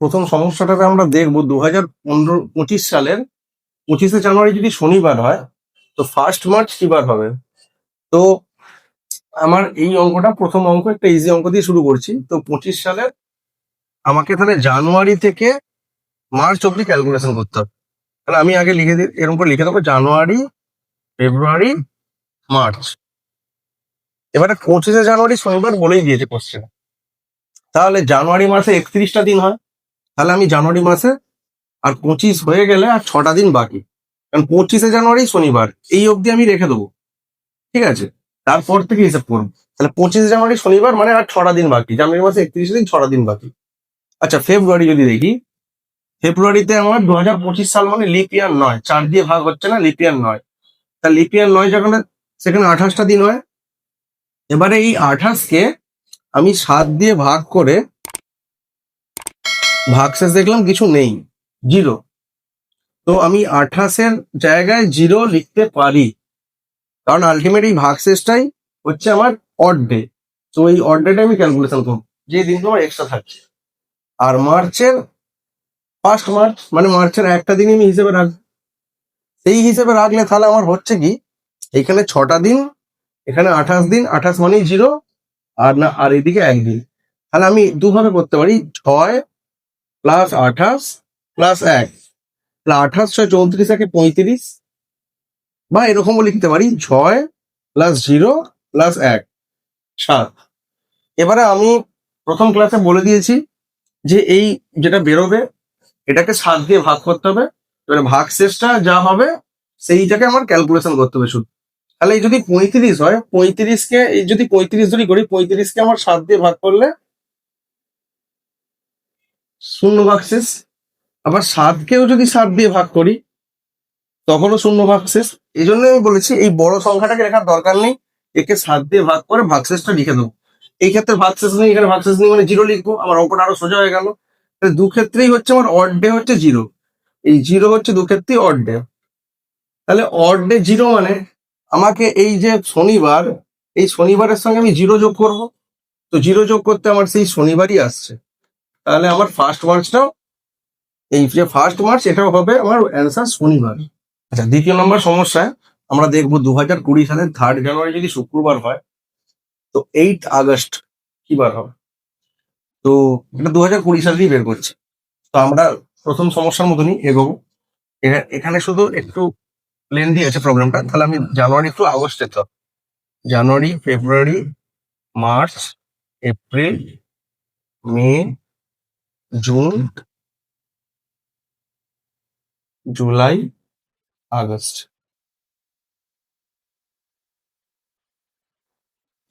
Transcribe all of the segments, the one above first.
প্রথম সমস্যাটাতে আমরা দেখবো 2025 সালের 25শে জানুয়ারি যদি শনিবার হয় তো 1 মার্চ কি বার হবে। তো আমার এই অঙ্কটা প্রথম অঙ্ক, একটা ইজি অঙ্ক দিয়ে শুরু করছি। তো 25 সালের আমাকে তাহলে জানুয়ারি থেকে মার্চ অব্দি ক্যালকুলেশন করতে হবে। তাহলে আমি আগে লিখে দিই, এরকম করে লিখে দেবো জানুয়ারি, ফেব্রুয়ারি, মার্চ। এবারে 25শে জানুয়ারি শনিবার বলেই দিয়েছে কোশ্চেন। তাহলে জানুয়ারি মাসে 31টা দিন হয়। তাহলে আমি জানুয়ারি মাসে আর 25 হয়ে গেলে আর 6টা দিন বাকি, কারণ 25শে জানুয়ারি শনিবার এই অবধি আমি রেখে দেবো। ঠিক আছে, তারপর থেকে হিসাব করবো। তাহলে 25শে জানুয়ারি শনিবার মানে আর 6টা দিন বাকি, জানুয়ারি মাসে 31 দিন, 6টা দিন বাকি। আচ্ছা, ফেব্রুয়ারি যদি দেখি, ফেব্রুয়ারিতে আমার 2025 সাল মানে লিপ ইয়ার নয়, 4 দিয়ে ভাগ হচ্ছে না, লিপ ইয়ার নয়। তা লিপ ইয়ার নয় যেখানে, সেখানে 28টা দিন হয়। এবারে এই 28কে আমি 7 দিয়ে ভাগ করে ভাগশেষ দেখলাম কিছু নেই, 0। তো আমি 28-এর জায়গায় 0 লিখতে পারি, কারণ আলটিমেট এই ভাগশেষটাই হচ্ছে আমার অড ডে। তো এই অড ডেটা আমি ক্যালকুলেশন করবো, যে দিনগুলো আমার এক্সট্রা থাকছে। আর মার্চের 1 মার্চ মানে মার্চের একটা দিন আমি হিসেবে রাখবো। সেই হিসেবে রাখলে তাহলে আমার হচ্ছে কি, এখানে 6টা দিন, এখানে 28 দিন, 28 মানেই 0, আর না আর এদিকে একদিন। তাহলে আমি দুভাবে করতে পারি, 6 প্লাস 28 প্লাস 1, 28 6 34 একে 35, বা এরকমও লিখতে পারি 6 প্লাস 0 প্লাস 1 7। এবারে আমি প্রথম ক্লাসে বলে দিয়েছি যে এই যেটা বেরোবে এটাকে 7 দিয়ে ভাগ করতে হবে। এবারে ভাগ শেষটা যা হবে সেইটাকে আমার ক্যালকুলেশন করতে হবে শুধু। তাহলে এই যদি 35 হয়, 35কে এই যদি 35 ধরি করি, 35কে আমার 7 দিয়ে ভাগ করলে 0 ভাগ শেষ। আবার 7কেও যদি 7 দিয়ে ভাগ করি তখনও 0 ভাগ শেষ। এই জন্য আমি বলেছি এই বড় সংখ্যাটাকে লেখার দরকার নেই, একে 7 দিয়ে ভাগ করে ভাগশেষটা লিখে দেবো। এই ক্ষেত্রে ভাগশেষ নেই, এখানে ভাগশেষ নেই মানে 0 লিখবো, আমার অঙ্কটা আরো সোজা হয়ে গেল। তাহলে দু ক্ষেত্রেই হচ্ছে আমার অড ডে হচ্ছে 0, এই 0 হচ্ছে দু ক্ষেত্রেই অড ডে। তাহলে অড ডে 0 মানে আমাকে এই যে শনিবার, এই শনিবারের সঙ্গে আমি 0 যোগ করব। তো 0 যোগ করতে আমার সেই শনিবারই আসছে। তাহলে আমার 1 মার্চটাও, এই যে 1 মার্চ এটাও হবে আমার অ্যান্সার শনিবার। আচ্ছা, দ্বিতীয় নম্বর সমস্যায় আমরা দেখবো 2020 সালের 3 জানুয়ারি যদি শুক্রবার হয় তো 8 আগস্ট কি বার হবে। তো এটা 2020 সালেই বের করছে। তো আমরা প্রথম সমস্যার মতনই এগোবো। এখানে শুধু একটু লেন্দি আছে প্রবলেমটা। তাহলে আমি জানুয়ারি টু আগস্ট যেতে হবে। জানুয়ারি, February, March, April, May, June, July, August.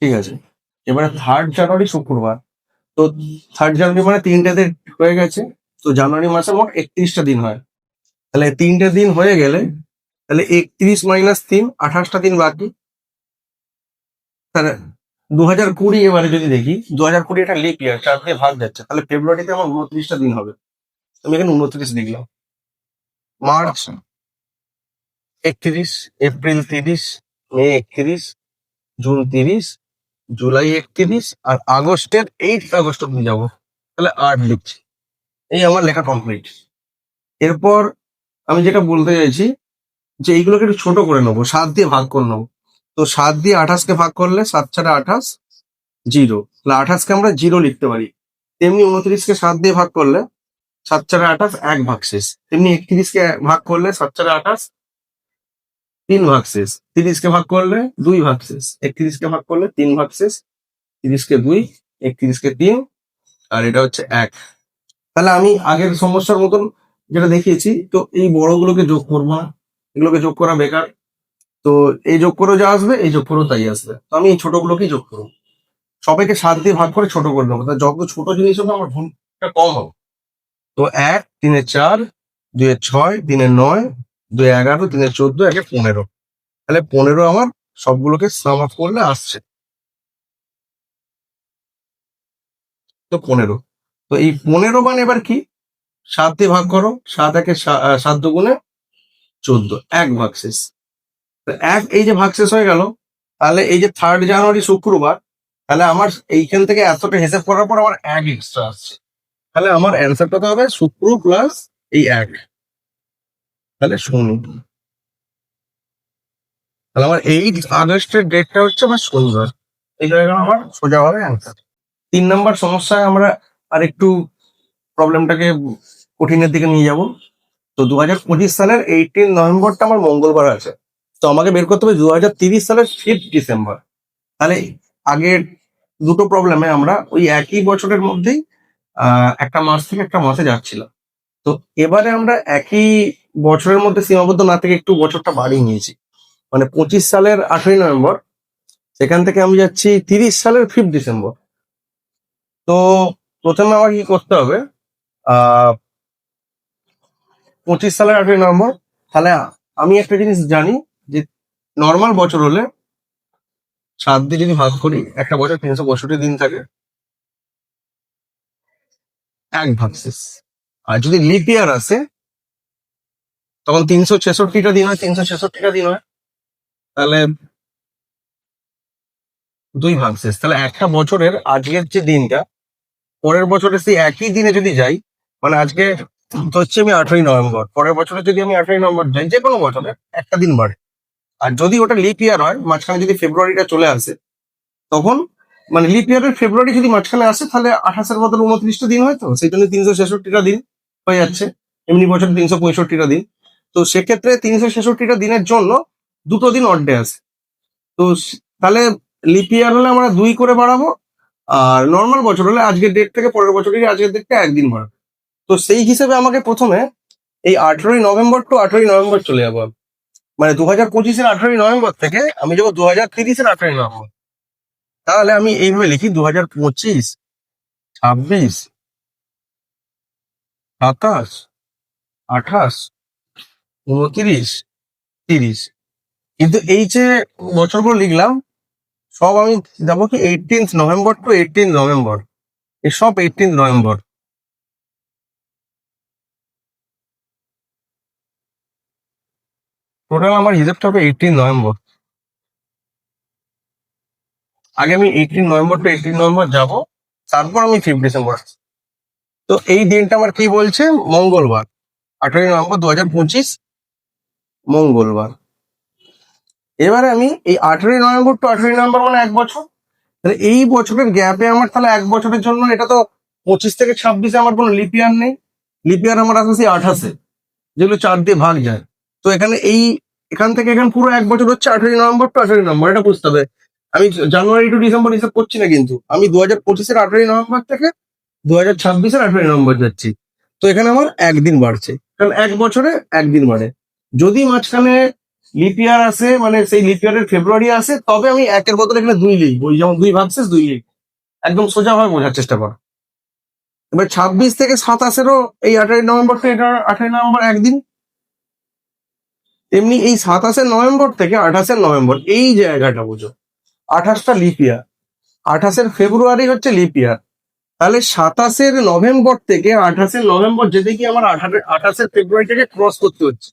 ঠিক আছে, এবারে 3 জানুয়ারি শুক্রবার। তো 3 জানুয়ারি মানে 3টে হয়ে গেছে। তো জানুয়ারি মাসে মোট 31টা দিন হয়। তাহলে 3টে দিন হয়ে গেলে তাহলে 31 মাইনাস 3, 28টা দিন বাকি। তাহলে 2020 এবারে যদি দেখি, 2020 এটা লিপ ইয়ার, 4 দিয়ে ভাগ যাচ্ছে। তাহলে ফেব্রুয়ারিতে আমার 29টা দিন হবে, আমি এখানে 29 লিখলাম। মার্চ 31, এপ্রিল 30, মে 31, জুন 30, জুলাই 31, আর আগস্টের 8 আগস্ট অব্দি যাবো। তাহলে 8 লিখছি। এই আমার লেখা কমপ্লিট। এরপর আমি যেটা বলতে চাইছি যে এইগুলোকে একটু ছোট করে নেবো, 7 দিয়ে ভাগ করে নেবো। তো 7 দিয়ে 28কে ভাগ করলে 7 ছাড়া 28, 0। তাহলে 28কে আমরা 0 লিখতে পারি। তেমনি 29কে 7 দিয়ে ভাগ করলে 7 ছাড়া 28, 1 ভাগ শেষ। তেমনি 31কে ভাগ করলে 7 ছাড়া 28, 3 ভাগ শেষ। 30কে ভাগ করলে 2 ভাগ শেষ। 31কে ভাগ করলে 3 ভাগ শেষ। 30কে 2, 31কে 3, আর এটা হচ্ছে 1। তাহলে আমি আগের সমস্যার মতন যেটা দেখিয়েছি, তো এই বড়গুলোকে যোগ করবো না, এগুলোকে যোগ করা বেকার। তো এই যোগ করেও যা আসবে, এই যোগ করেও তাই আসবে। তো আমি এই ছোটগুলোকেই যোগ করবো, সবাইকে 7 দিয়ে ভাগ করে ছোট করে দেবো। তা যত ছোট জিনিস হবে আমার ভুলটা কম হবে। তো 1, 3 4, 2 6, 3 9, 2 11, 3 14, 1 15। তাহলে 15 আমার সবগুলোকে সাম আপ করলে আসছে, তো 15। তো এই 15 মানে এবার কি, 7 দিয়ে ভাগ করো, 7 একে 7 দুগুণে 14, 1 ভাগ শেষ। তো 1 এই যে ভাগ শেষ হয়ে গেল, তাহলে এই যে 3 জানুয়ারি শুক্রবার, তাহলে আমার এইখান থেকে এতটা হিসাব করার পর আমার 1 এক্সট্রা আসছে। তাহলে আমার অ্যান্সারটা তো হবে শুক্র প্লাস এই 1, তাহলে 0। তাহলে আমার 8 আগস্টের ডেটটা হচ্ছে আমার শনিবার। এই জায়গায় আমার সোজা হবে অ্যান্সার। 3 নম্বর সমস্যায় আমরা আরেকটু প্রবলেমটাকে কঠিনের দিকে নিয়ে যাব। তো 2025 সালের 18 নভেম্বরটা আমার মঙ্গলবার আছে। তো আমাকে বের করতে হবে 2030 সালের 5 ডিসেম্বর। তাহলে আগের দুটো প্রবলেমে আমরা ওই একই বছরের মধ্যেই একটা মাস থেকে একটা মাসে যাচ্ছিলাম। তো এবারে আমরা একই বছরের মধ্যে সীমাবদ্ধ না থেকে একটু বছরটা বাড়িয়ে নিয়েছি। মানে 25 সালের 8ই নভেম্বর, সেখান থেকে আমি যাচ্ছি 30 সালের 5 ডিসেম্বর। তো প্রথমে আমার কি করতে হবে, 25 সালের 8ই নভেম্বর। তাহলে আমি একটা জিনিস জানি যে নর্মাল বছর হলে 7 দিয়ে যদি ভাগ করি, একটা বছর 365 দিন থাকে, 1 ভাগশেষ। আর যদি লিপ ইয়ার আসে তখন 366টা দিন হয়, 366টা দিন হয়, তাহলে 2 ভাগশেষ। তাহলে একটা বছরের আজকের যে দিনটা, পরের বছরে সেই একই দিনে যদি যাই, মানে আজকে তো হচ্ছে আমি 8ই নভেম্বর, পরের বছরে যদি আমি 8ই নভেম্বর যাই, যে কোনো বছরে একটা দিন বাড়ে। আর যদি ওটা লিপ ইয়ার হয়, মাঝখানে যদি ফেব্রুয়ারিটা চলে আসে, তখন মানে লিপ ইয়ারের ফেব্রুয়ারি যদি মাঝখানে আসে, তাহলে 28-এর বদলে 29টা দিন হয়, তো সেই জন্য 366টা দিন হয়ে যাচ্ছে। এমনি বছর 365টা দিন। তো সেক্ষেত্রে 366টা দিনের জন্য দুটো দিন অড ডে আছে। তো তাহলে লিপ ইয়ার হলে আমরা 2 করে বাড়াবো, আর নর্মাল বছর হলে আজকের ডেট থেকে পরের বছরের আজকের ডেটটা একদিন বাড়াবো। তো সেই হিসেবে আমাকে প্রথমে এই 18ই নভেম্বর টু 18ই নভেম্বর চলে যাবো আমি। মানে 2025-এর 18ই নভেম্বর থেকে আমি যাবো 2030-এর 18ই নভেম্বর। তাহলে আমি এইভাবে লিখি: 2025, 26, 27, 28, 29, 30। কিন্তু এই যে বছরগুলো লিখলাম, সব আমি যাবো কি 18th November two 18th November. এই সব 18th নভেম্বর। টোটাল আমার হিসেবটা হবে 18 নভেম্বর। আগে আমি 18 নভেম্বর টু 18th নভেম্বর যাবো, তারপর আমি 5 ডিসেম্বর আসছি। তো এই দিনটা আমার কি বলছে? মঙ্গলবার। 18ই নভেম্বর 2025, মঙ্গলবার। এবারে আমি এই 18ই নভেম্বর টু 18ই নভেম্বর মানে 1 বছর। তাহলে এই বছরের গ্যাপে আমার তাহলে 1 বছরের জন্য, এটা তো 25 থেকে 26-এ আমার কোনো লিপ ইয়ার নেই। লিপ ইয়ার আমার আছে সেই 28-এ, যেগুলো 4 দিয়ে ভাগ যায়। তো এখানে এখান থেকে এখানে পুরো 1 বছর হচ্ছে 18ই নভেম্বর টু 18ই নভেম্বর, এটা বুঝতে হবে। আমি জানুয়ারি টু ডিসেম্বর হিসাব করছি না, কিন্তু আমি 2025-এর 18ই নভেম্বর থেকে 2026-এর 18ই নভেম্বর যাচ্ছি। তো এখানে আমার একদিন বাড়ছে, কারণ 1 বছরে একদিন বাড়ে। যদি মাঝখানে লিপ ইয়ার আসে, মানে সেই লিপ ইয়ারের ফেব্রুয়ারি আসে, তবে আমি 1-এর বদলে এখানে 2 লিখবো। ওই যেমন 2 ভাগশেষ 2 লিখবো। একদম সোজাভাবে বোঝার চেষ্টা কর। এবার 26 থেকে 27-এরও এই 18ই নভেম্বর থেকে 18ই নভেম্বর একদিন। তেমনি এই 27-এ নভেম্বর থেকে 28-এ নভেম্বর, এই জায়গাটা বুঝো, 28টা লিপ ইয়ার, 28-এর ফেব্রুয়ারি হচ্ছে লিপ ইয়ার। তাহলে 27-এর নভেম্বর থেকে 28-এর নভেম্বর যেতে গিয়ে আমার 28-এর ফেব্রুয়ারিটাকে ক্রস করতে হচ্ছে।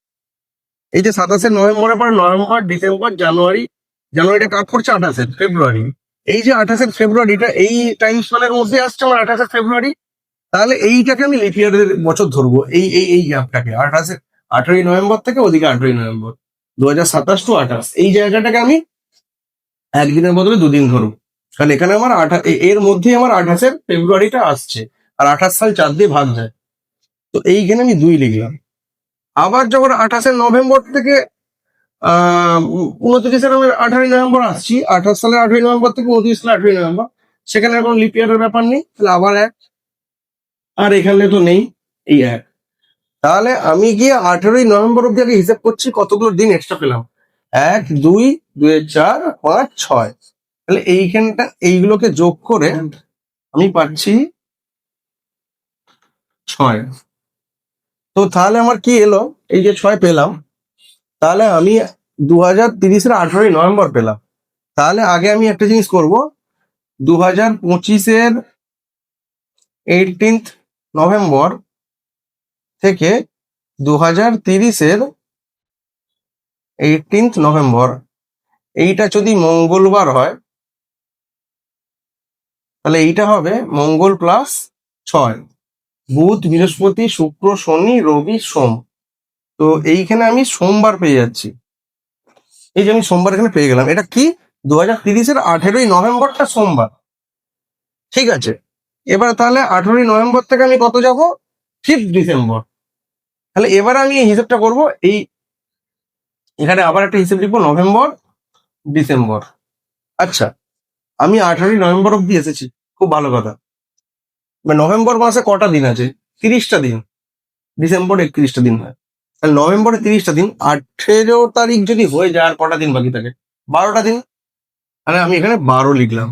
এই যে 27-এর নভেম্বরের পর নভেম্বর, ডিসেম্বর, জানুয়ারি, জানুয়ারিটা কাট করছে 28-এর ফেব্রুয়ারি। এই যে 28-এর ফেব্রুয়ারিটা এই টাইম স্প্যানের মধ্যে আসছে আমার 28-এর ফেব্রুয়ারি। তাহলে এইটাকে আমি লিপ ইয়ারের বছর ধরবো, এই গ্যাপটাকে 18ই নভেম্বর থেকে ওদিকে 18ই নভেম্বর, 2027 টু 28, এই জায়গাটাকে আমি একদিনের বদলে 2 দিন ধরবো। কারণ এখানে আমার এর মধ্যেই আমার 28-এর ফেব্রুয়ারিটা আসছে, আর 28 সাল 4 দিয়ে ভাগ যায়। তো এইখানে আমি 2 লিখলাম। আবার যখন 28-এর নভেম্বর থেকে 28-এর 18ই নভেম্বর আসছি, 28 সালের 8ই নভেম্বর থেকে 29 সালের 8ই নভেম্বর, সেখানে আর কোনো লিপ ইয়ারের ব্যাপার নেই, তাহলে আবার 1। আর এখানে তো নেই, এই 1। তাহলে আমি গিয়ে 18ই নভেম্বর অব্দি আগে হিসাব করছি কতগুলো দিন এক্সট্রা পেলাম। 1, 2, 2, 4, 5, 6। তাহলে এইগুলোকে যোগ করে আমি পাচ্ছি 6। তো তাহলে আমার কি এলো? এই যে 6 পেলাম, তাহলে আমি 2030-এর 18ই নভেম্বর পেলাম। তাহলে আগে আমি একটা জিনিস করব, 2025-এর 18th নভেম্বর থেকে 2030-এর 18th নভেম্বর, এইটা যদি মঙ্গলবার হয়, তাহলে এইটা হবে মঙ্গল প্লাস 6। বুধ, বৃহস্পতি, শুক্র, শনি, রবি, সোম। তো এইখানে আমি সোমবার পেয়ে যাচ্ছি। এই যে আমি সোমবার এখানে পেয়ে গেলাম, এটা কি 2030-এর 18ই নভেম্বরটা সোমবার। ঠিক আছে, এবার তাহলে 18ই নভেম্বর থেকে আমি কত যাব, 5 ডিসেম্বর। তাহলে এবার আমি এই হিসেবটা করব, এই এখানে আবার একটা হিসেব লিখবো, নভেম্বর, ডিসেম্বর। আচ্ছা, আমি 18ই নভেম্বর অব্দি এসেছি, খুব ভালো কথা। নভেম্বর মাসে কটা দিন আছে, 30টা দিন। ডিসেম্বর 31টা দিন হয়। তাহলে নভেম্বরে 30টা দিন, 18 তারিখ যদি হয়ে যায় আর কটা দিন বাকি থাকে, 12টা দিন। তাহলে আমি এখানে 12 লিখলাম।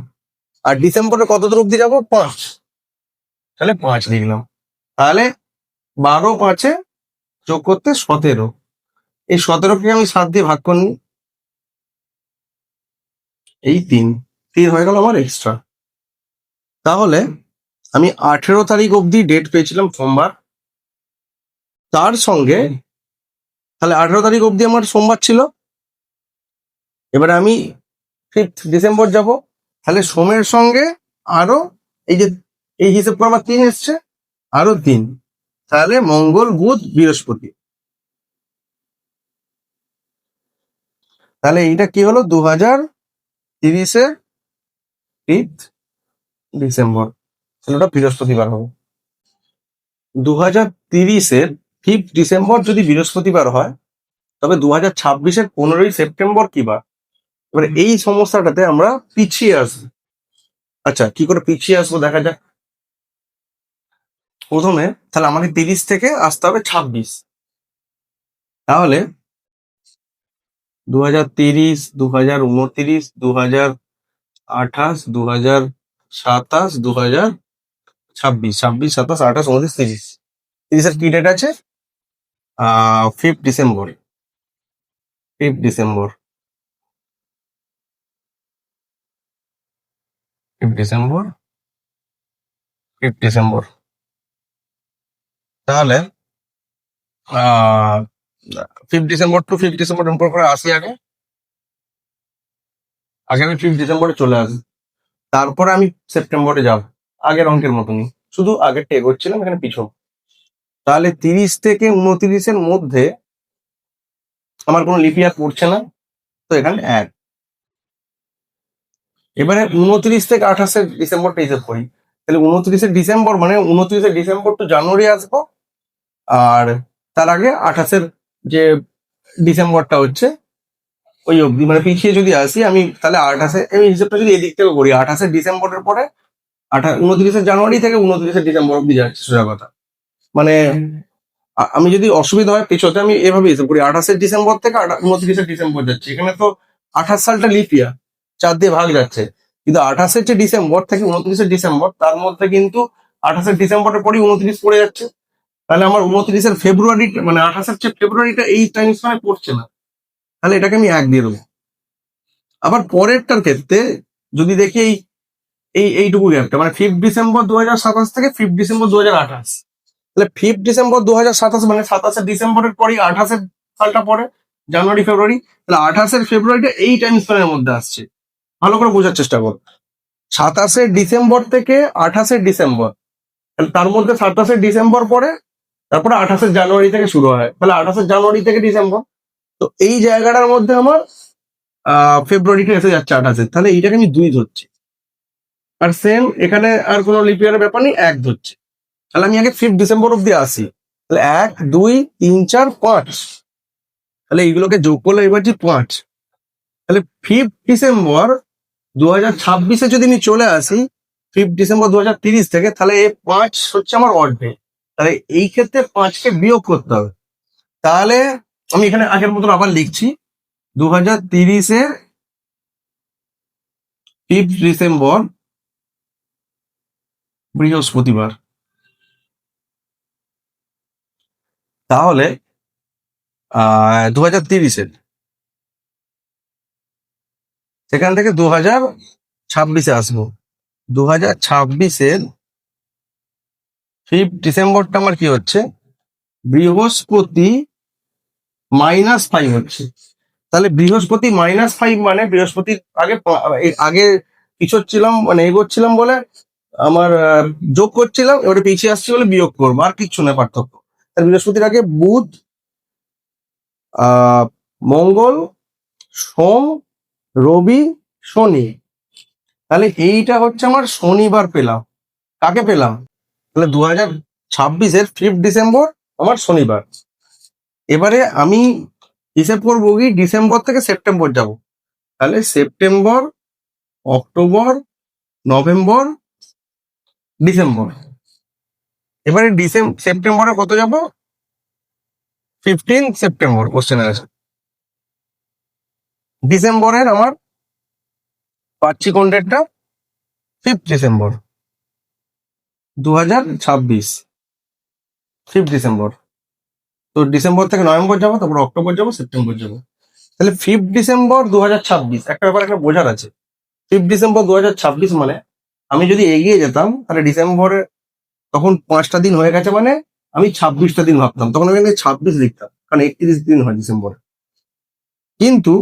আর ডিসেম্বরে কত দূর অব্দি যাবো, 5। তাহলে 5 লিখলাম। তাহলে 12 5-এ যোগ করতে 17। এই 17কে আমি 7 দিয়ে ভাগ করে নিই, এই 3 হয়ে গেল আমার এক্সট্রা। তাহলে আমি 18 তারিখ অব্দি ডেট পেয়েছিলাম সোমবার, তার সঙ্গে তাহলে 18 তারিখ অব্দি আমার সোমবার ছিল। এবারে আমি 5 ডিসেম্বর যাব, তাহলে সোমের সঙ্গে আরো এই যে এই হিসেব করে আমার 3 এসছে, আরো 3। তাহলে মঙ্গল, বুধ, বৃহস্পতি। তাহলে এইটা কি হলো, 2030-এর 5 ডিসেম্বর। তাহলে ওটা বৃহস্পতিবার হবে। 2030-এর 5 ডিসেম্বর যদি বৃহস্পতিবার হয়, তবে 2026-এর 15ই সেপ্টেম্বর কি বার? এবারে এই সমস্যাটাতে আমরা পিছিয়ে আসবো। আচ্ছা, কি করে পিছিয়ে আসবো দেখা যাক। প্রথমে তাহলে আমাকে 30 থেকে আসতে হবে 26। তাহলে 2030, 2029, 2028, 2027, 2026, 26, 27, 28, 29, 30। 30-এর কি ডেট আছে, 5 ডিসেম্বর। 5 December, 5 December, 5 December. তাহলে 5 ডিসেম্বর টু 5 ডিসেম্বর এরপর করে আসি। আগে আগে আমি 5 ডিসেম্বরে চলে আসি, তারপরে আমি সেপ্টেম্বরে যাব, আগের অঙ্কের মতনই, শুধু আগেরটা এগোচ্ছিলাম, এখানে পিছন। তাহলে 30 থেকে 29-এর মধ্যে আমার কোনো লিপ ইয়ার পড়ছে না, তো এখানে 1। এবারে 29 থেকে 28 ডিসেম্বরটা হিসেব করি। তাহলে 29 ডিসেম্বর মানে 29 ডিসেম্বর টু জানুয়ারি আসবো, আর তার আগে 28 যে ডিসেম্বরটা হচ্ছে ওই অবধি, মানে পিছিয়ে যদি আসি আমি, তাহলে 28 আমি হিসেবটা যদি এদিক থেকে করি, 28 ডিসেম্বরের পরে 29 জানুয়ারি থেকে 29 ডিসেম্বর অব্দি যাচ্ছে, সোজা কথা। মানে আমি যদি অসুবিধা হয় পিছোতে, আমি এভাবে হিসেব করি, 28 ডিসেম্বর থেকে 29 ডিসেম্বর যাচ্ছে। এখানে তো 28 সালটা লিপ ইয়ার, 4 দিয়ে ভাগ যাচ্ছে। কিন্তু 28 যে ডিসেম্বর থেকে 29 ডিসেম্বর, তার মধ্যে কিন্তু 28 ডিসেম্বরের পরেই 29 পড়ে যাচ্ছে। তাহলে আমার 29 ফেব্রুয়ারি, মানে 28 যে ফেব্রুয়ারিটা এই টাইম সময় পড়ছে না, তাহলে এটাকে আমি 1 দিয়ে দেবো। আবার পরেরটার ক্ষেত্রে যদি দেখি এইটুকু গ্যাপটা, মানে 5 ডিসেম্বর 2027 থেকে 5 ডিসেম্বর 2028, তাহলে 5 ডিসেম্বর 2027 মানে 27 ডিসেম্বরের পরেই 28 সালটা পরে, জানুয়ারি ফেব্রুয়ারি। তাহলে 28 ফেব্রুয়ারিটা এই টাইম স্প্যানের মধ্যে আসছে, ভালো করে বোঝার চেষ্টা করো। 27 ডিসেম্বর থেকে 28 ডিসেম্বর, তাহলে তার মধ্যে 27 ডিসেম্বর পরে, তারপরে 28 জানুয়ারি থেকে শুরু হয়, তাহলে 28 জানুয়ারি থেকে ডিসেম্বর। তো এই জায়গাটার মধ্যে আমার ফেব্রুয়ারিটা এসে যাচ্ছে 28, তাহলে এইটাকে আমি 2 ধরছি। আর সেম এখানে আর কোনো লিপিয়ারের ব্যাপার নেই, 1 ধরছি। তাহলে আমি আগে 5 ডিসেম্বর অব্দি আসি, তাহলে 1 2 3 4 5, তাহলে এইগুলোকে যোগ করলে এবার যে 5। তাহলে 5 ডিসেম্বর 2026-এ যদি আমি চলে আসি, 5 ডিসেম্বর 2030 থেকে, তাহলে এই 5 হচ্ছে আমার অড ডে। তাহলে এই ক্ষেত্রে 5কে বিয়োগ করতে হবে। তাহলে আমি এখানে আগের মতন আবার লিখছি, 2030-এর 5 ডিসেম্বর বৃহস্পতিবার। তাহলে 2030-এর সেখান থেকে 2026-এ আসবো। 2026-এর 5 ডিসেম্বরটা আমার কি হচ্ছে, বৃহস্পতি -5 হচ্ছে। তাহলে বৃহস্পতি -5 মানে বৃহস্পতির আগে আগে পিছোচ্ছিলাম, মানে এগোচ্ছিলাম বলে আমার যোগ করছিলাম, এবারে পিছিয়ে আসছি বলে বিয়োগ করবো, আর কিচ্ছু না পার্থক্য। তাহলে বৃহস্পতির আগে বুধ, মঙ্গল, সোম, রবি, শনি। তাহলে এইটা হচ্ছে আমার শনিবার পেলাম। কাকে পেলাম? তাহলে 2026-এর 5 ডিসেম্বর আমার শনিবার। এবারে আমি হিসেব করবো কি ডিসেম্বর থেকে সেপ্টেম্বর যাব। তাহলে সেপ্টেম্বর, অক্টোবর, নভেম্বর, ডিসেম্বর। এবারে সেপ্টেম্বরে কত যাব? 15 সেপ্টেম্বর কোশ্চেন আছে। ডিসেম্বরের আমার পাচ্ছি কোন ডেটটা? 5 ডিসেম্বর 2026, 5 ডিসেম্বর। তো ডিসেম্বর থেকে নভেম্বর যাবো, তারপর অক্টোবর যাবো, সেপ্টেম্বর যাবো। তাহলে 5 ডিসেম্বর 2026, একটা ব্যাপার একটা বোঝার আছে। 5 ডিসেম্বর 2026 মানে আমি যদি এগিয়ে যেতাম তাহলে ডিসেম্বরে তখন 5টা দিন হয়ে গেছে, মানে আমি 26টা দিন ভাবতাম, তখন আমি 26 লিখতাম, কারণ 31 দিন হয় ডিসেম্বরে। কিন্তু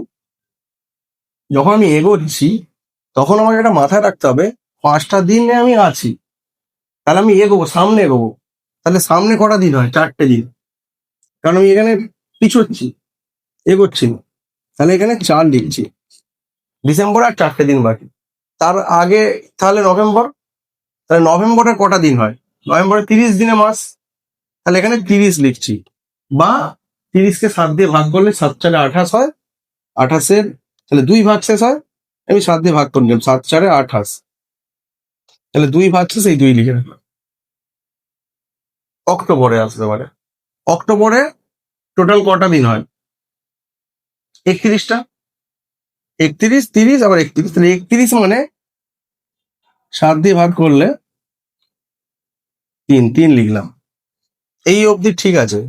যখন আমি এগোচ্ছি তখন আমাকে একটা মাথায় রাখতে হবে 5টা দিনে আমি আছি, তাহলে আমি এগোবো, সামনে এগোবো। তাহলে সামনে কটা দিন হয়? 4টে দিন, কারণ আমি এখানে পিছোচ্ছি, এগোচ্ছি না। তাহলে এখানে 4 লিখছি। ডিসেম্বর আর 4টে দিন বাকি। তার আগে তাহলে নভেম্বর। তাহলে নভেম্বরে কটা দিন হয়? নভেম্বরে 30 দিনে মাস, তাহলে এখানে 30 লিখছি। বা 30কে 7 দিয়ে ভাগ করলে 7×4 28 হয়। 28-এর তাহলে 2 ভাগ শেষ হয়, আমি 7 দিয়ে ভাগ করে নিলাম, 7×4 28। তাহলে 2 ভাগ শেষ, এই 2 লিখে রাখলাম। অক্টোবরে আসতে পারে। অক্টোবরে টোটাল কটা দিন হয়? 31টা। 31, 30 আবার 31, তাহলে 31 মানে 7 দিয়ে ভাগ করলে 3 লিখলাম। এই অবধি ঠিক আছে।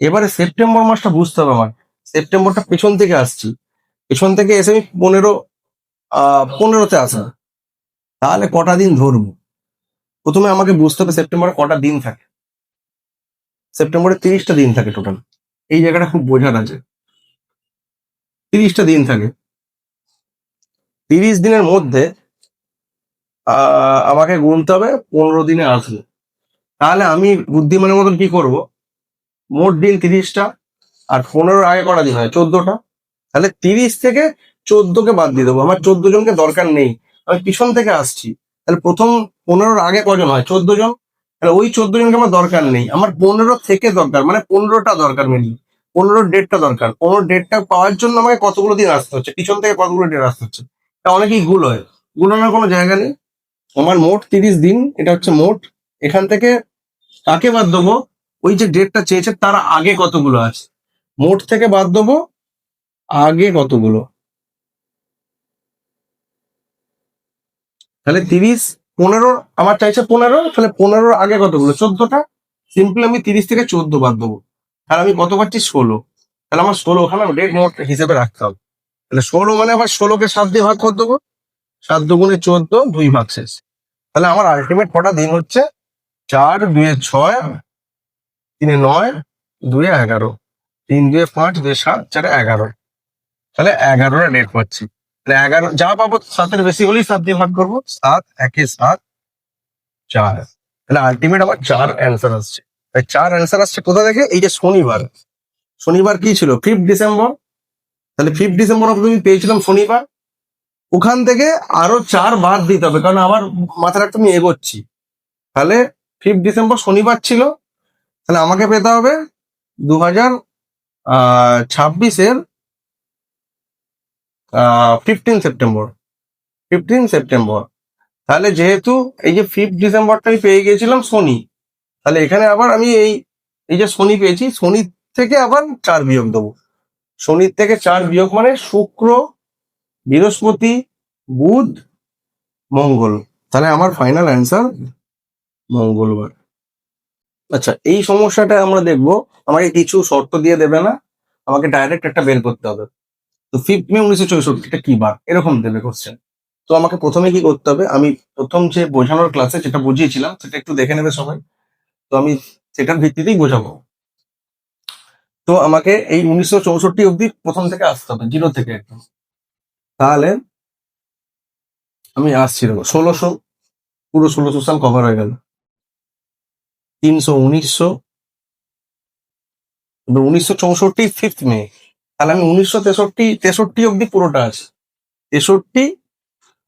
এবারে সেপ্টেম্বর মাসটা বুঝতে হবে আমার। সেপ্টেম্বরটা পেছন থেকে আসছি, পেছন থেকে এসে আমি 15তে আসা। তাহলে কটা দিন ধরবো? প্রথমে আমাকে বুঝতে হবে সেপ্টেম্বরে কটা দিন থাকে। সেপ্টেম্বরে 30টা দিন থাকে টোটাল। এই জায়গাটা খুব বোঝার আছে। 30টা দিন থাকে। 30 দিনের মধ্যে আমাকে গুনতে হবে 15 দিনে আসবে। তাহলে আমি বুদ্ধিমানের মতন কি করব, মোট দিন 30টা, আর 15 আগে কটা দিন হয়? 14টা। তাহলে 30 থেকে 14কে বাদ দিয়ে দেবো, আমার 14 জনকে দরকার নেই, আমি পিছন থেকে আসছি। তাহলে প্রথম 15 আগে কজন হয়? 14 জন। তাহলে ওই 14 জনকে আমার দরকার নেই, আমার 15 থেকে দরকার, মানে 15টা দরকার মেনলি। 15 ডেটটা দরকার। 15 ডেটটা পাওয়ার জন্য আমাকে কতগুলো দিন আসতে হচ্ছে, পিছন থেকে কতগুলো ডেট আসতে হচ্ছে। তা অনেকেই গুলো হয়, গুলোনোর কোনো জায়গা নেই। আমার মোট 30 দিন, এটা হচ্ছে মোট। এখান থেকে কাকে বাদ দেবো? ওই যে ডেটটা চেয়েছে তার আগে কতগুলো আছে, মোট থেকে বাদ দেবো আগে কতগুলো। তাহলে 30, 15, আমার চাইছে 15, তাহলে 15 আগে কতগুলো? 14টা। সিম্পলি আমি 30 থেকে 14 বাদ দেবো, তাহলে আমি কত পাচ্ছি? 16। তাহলে আমার 16 ওখানে ডেট মোট হিসেবে রাখতে হবে। তাহলে 16 মানে আবার 16কে 7 দিয়ে ভাগ করে দেবো, 7 দুগুণে 14, 2 ভাগ শেষ। তাহলে আমার আলটিমেট কটা দিন হচ্ছে? 4, 2 6, 3 9, 2 11, 3 2 5, 2 7, 4 11। তাহলে 11টা ডেট পাচ্ছি। তাহলে 11 যা পাবো 7-এর বেশি হলেই 7 দিয়ে ভাগ করবো। 7 1 7, 4। তাহলে আলটিমেট আমার 4 অ্যান্সার আসছে। তাই 4 অ্যান্সার আসছে কোথা থেকে? এই যে শনিবার। শনিবার কি ছিল? 5 ডিসেম্বর। তাহলে 5 ডিসেম্বর অব্দি আমি পেয়েছিলাম শনিবার। ওখান থেকে আরো 4 বাদ দিতে হবে, কারণ আমার মাথায় রাখতে আমি এগোচ্ছি। তাহলে 5 ডিসেম্বর শনিবার ছিল, তাহলে আমাকে পেতে হবে 2026-এর 15 সেপ্টেম্বর। 15 সেপ্টেম্বর। তাহলে যেহেতু এই যে 5 ডিসেম্বরটা আমি পেয়ে গিয়েছিলাম শনি, তাহলে এখানে আবার আমি এই এই যে শনি পেয়েছি, শনি থেকে আবার 4 বিয়োগ দেবো। শনির থেকে 4 বিয়োগ মানে শুক্র, বৃহস্পতি, বুধ, মঙ্গল। তাহলে আমার ফাইনাল অ্যান্সার মঙ্গলবার। আচ্ছা, এই সমস্যাটা আমরা দেখবো। আমাকে কিছু শর্ত দিয়ে দেবে না, আমাকে ডাইরেক্ট একটা বের করতে হবে। তো 5 মে 1964 কি বার, এরকম দেবে কোশ্চেন। তো আমাকে প্রথমে কি করতে হবে, আমি প্রথম যে বোঝানোর ক্লাসে যেটা বুঝিয়েছিলাম সেটা একটু দেখে নেবে সবাই। তো আমি সেটার ভিত্তিতেই বোঝাবো। তো আমাকে এই 1964 অব্দি প্রথম থেকে আসতে হবে, 0 থেকে একদম। তাহলে আমি আসছি, দেখো 1600, পুরো 1600 সাল কভার হয়ে গেল। 300, 1900, 1964 5th মে, তাহলে আমি 1963 অব্দি পুরোটা আছে। 63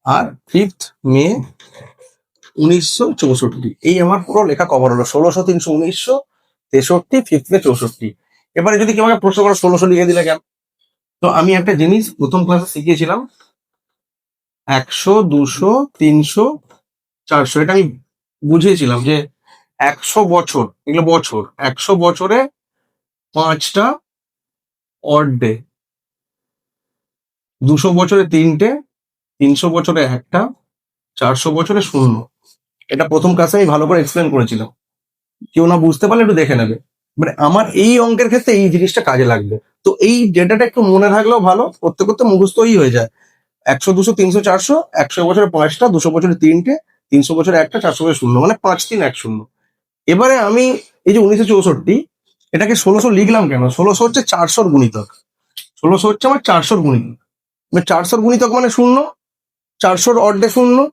আর 5th মে 1964, এই আমার পুরো লেখা কভার হলো। 1600, 300, 1963, 5th মে 64। এবারে যদি কেউ আমাকে প্রশ্ন করে 1600 লিখে দিলে কেন, তো আমি একটা জিনিস প্রথম ক্লাসে শিখিয়েছিলাম, 100, 200, 300, 400, এটা আমি বুঝিয়েছিলাম যে 100 বছর, এগুলো বছর, 100 বছরে 5টা অড ডে, 200 বছরে 3টে, 300 বছরে 1টা, 400 বছরে 0। এটা প্রথম ক্লাসে আমি ভালো করে এক্সপ্লেন করেছিলাম, কেউ না বুঝতে পারলে একটু দেখে নেবে। মানে আমার এই অঙ্কের ক্ষেত্রে এই জিনিসটা কাজে লাগবে। তো এই ডেটাটা একটু মনে থাকলেও ভালো, করতে করতে মুখস্থই হয়ে যায়। 100, 200, 300, 400, 100 বছরে 5টা, 200 বছরে 3টে, 300 বছরে 1টা, 400 বছরে 0, মানে 5, 3, 1, 0। এবারে আমি এই যে 1964, এটাকে 1600 লিখলাম কেন? 1600 হচ্ছে 400 গুণিতক। 1600 হচ্ছে আমার 400 গুণিতক। 400 গুণিতক মানে 0, 400 অর্ধে 0।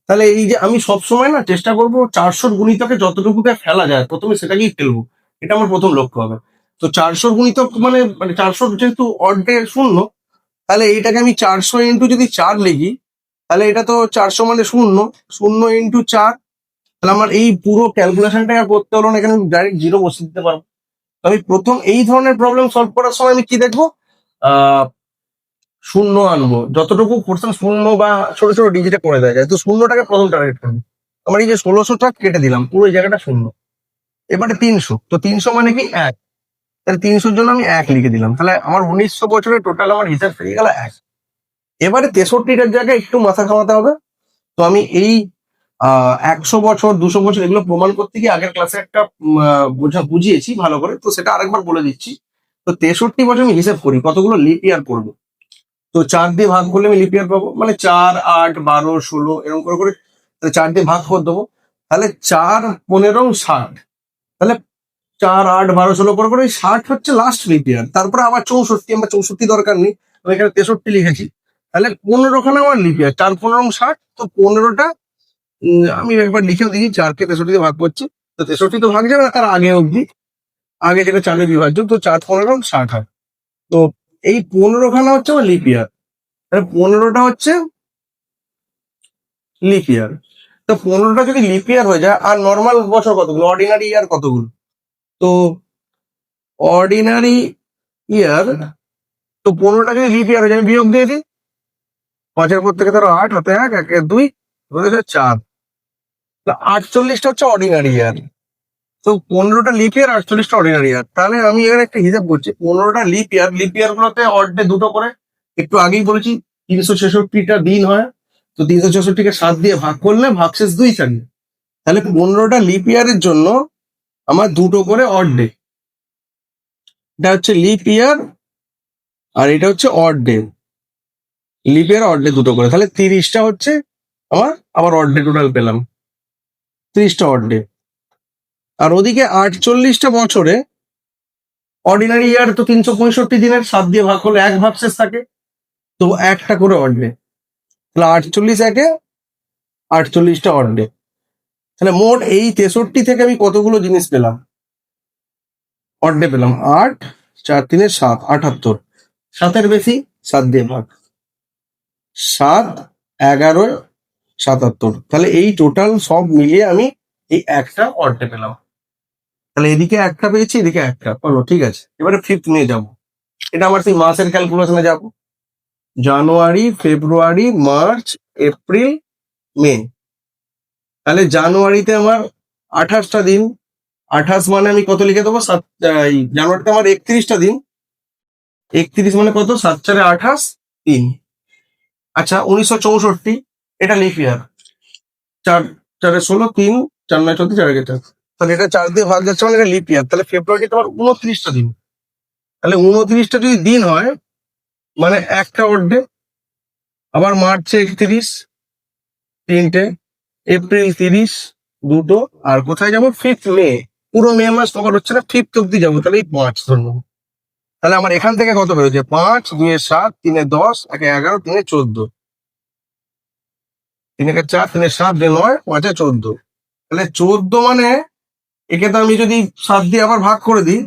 তাহলে এই যে আমি সবসময় না চেষ্টা করবো 400 গুণিতকে যতটুকুতে ফেলা যায় প্রথমে সেটাকেই ফেলবো, এটা আমার প্রথম লক্ষ্য হবে। তো 400 গুণিতক মানে 400 যেহেতু অর্ধে 0, তাহলে এইটাকে আমি 400 ইন্টু যদি 4 লিখি, তাহলে এটা তো 400 মানে 0, 0 ইন্টু 4। তাহলে আমার এই পুরো ক্যালকুলেশনটা আর করতে হলো না, এখানে আমি ডাইরেক্ট 0 বসিয়ে দিতে পারবো। তো আমি প্রথম এই ধরনের প্রবলেম সলভ করার সময় আমি কি দেখবো, শূন্য আনবো, যতটুকু কোশ্চেন শূন্য বা ছোট ছোট ডিজিটে করে দেওয়া যায়, তো শূন্যটাকে প্রথম টার্গেট করবো। আমার এই যে 1600টা কেটে দিলাম, পুরো এই জায়গাটা শূন্য। এবারে 300, তো 300 মানে কি 1, তাহলে 300-র জন্য আমি 1 লিখে দিলাম। তাহলে আমার 1900 বছরের টোটাল আমার হিসাব পেয়ে গেল 1। এবারে 63টার জায়গায় একটু মাথা ঘামাতে হবে। তো আমি এই 100 বছর, 200 বছর এগুলো প্রমাণ করতে গিয়ে আগের ক্লাসে একটা বুঝিয়েছি ভালো করে, তো সেটা আরেকবার বলে দিচ্ছি। তো 63 বছর আমি হিসাব করি কতগুলো লিপ ইয়ার করবো। তো 4 দিয়ে ভাগ করলে আমি লিপ ইয়ার পাবো, মানে 4, 8, 12, 16 এরকম করে করে 4 দিয়ে ভাগ করে দেবো। তাহলে 4, 15, 60, তাহলে 4, 8, 12, 16 করে করে 60 হচ্ছে লাস্ট লিপ ইয়ার। তারপরে আবার 64, আমার 64 দরকার নেই, আমি এখানে 63 লিখেছি। তাহলে 15খানে আমার লিপ ইয়ার, 4, 15, 60, তো 15টা আমি একবার লিখেও দিই, 4কে 63 দিয়ে ভাগ করছি, তো 63 তো ভাগ যাবে না, তার আগে অব্দি, আগে যেটা 4 বিভাজ্য, তো 4, 15, 60 হয়। তো এই 15খানা হচ্ছে আমার লিপ ইয়ার, তাহলে 15টা হচ্ছে লিপ ইয়ার। তো 15টা যদি লিপ ইয়ার হয়ে যায়, আর নর্মাল বছর কতগুলো, অর্ডিনারি ইয়ার কতগুলো, তো অর্ডিনারি ইয়ার, তো 15টা যদি লিপ ইয়ার হয়ে যায়, আমি বিয়োগ দিয়ে দিই, 5-এর পর থেকে ধরো 8, হাতে 1, 1, 2, 4, 48টা হচ্ছে অর্ডিনারি ইয়ার। তো 15টা লিপ ইয়ার, 48টা অর্ডিনারি ইয়ার। তাহলে আমি এখানে একটা হিসাব করছি, 15টা লিপ ইয়ার, লিপ ইয়ার গুলোতে অর্ধে দুটো করে, একটু আগেই বলেছি 366টা দিন হয়, তো 366কে 7 দিয়ে ভাগ করলে ভাগশেষ 2 থাকে। তাহলে 15টা লিপ ইয়ারের জন্য আমার দুটো করে অড ডে, এটা হচ্ছে লিপ ইয়ার আর এটা হচ্ছে অড ডে। লিপ ইয়ার অড ডে দুটো করে, তাহলে 30টা হচ্ছে আমার আবার অড ডে টোটাল পেলাম, 30টা অড ডে। আর ওদিকে 48টা বছরে অর্ডিনারি ইয়ার, তো 365 দিনের 7 দিয়ে ভাগ করলে এক ভাগশেষ থাকে, তো একটা করে অড ডে, তাহলে 48 একে 48টা অড ডে। তাহলে মোট এই 63 থেকে আমি কতগুলো জিনিস পেলাম, অড ডে পেলাম 8, 4, 3, 7, 78, 7-এর বেশি 7 দিয়ে ভাগ, 7, 11, 77। তাহলে এই টোটাল সব মিলিয়ে আমি এই একটা অড ডে পেলাম। তাহলে এদিকে একটা পেয়েছি, এদিকে একটা হলো, ঠিক আছে। এবারে 5th মে যাবো, এটা আমার সেই মাসের ক্যালকুলেশনে যাবো, জানুয়ারি, ফেব্রুয়ারি, মার্চ, এপ্রিল, মে। তাহলে জানুয়ারিতে আমার 28টা দিন, 28 মানে আমি কত লিখে দেবো, জানুয়ারিতে আমার 31টা দিন, 31 মানে কত, 7, 4, 28, 3। আচ্ছা 1964, এটা লিপ ইয়ার, 4, 4, 16, 3, 4, 9, 14, 4, 4, তাহলে এটা 4 দিয়ে ভাগ যাচ্ছে, মানে এটা লিপ ইয়ার। তাহলে ফেব্রুয়ারি তোমার 29টা দিন, তাহলে 29টা যদি দিন হয় মানে একটা অড ডে। আবার মার্চে 31, 3টে, এপ্রিল 30, 2টো, আর কোথায় যাবো, 5th মে, পুরো মে মাস কভার হচ্ছে না, 5th অব্দি যাবো, তাহলে এই 5 ধরবো। তাহলে আমার এখান থেকে কত বেরোচ্ছে, 5, 2, 7, 3, 10, 1, 11, 3, 14, 3 4, 3 7, 9, 5 14। তাহলে 14 মানে একে তো আমি যদি 7 দিয়ে আবার ভাগ করে দিই,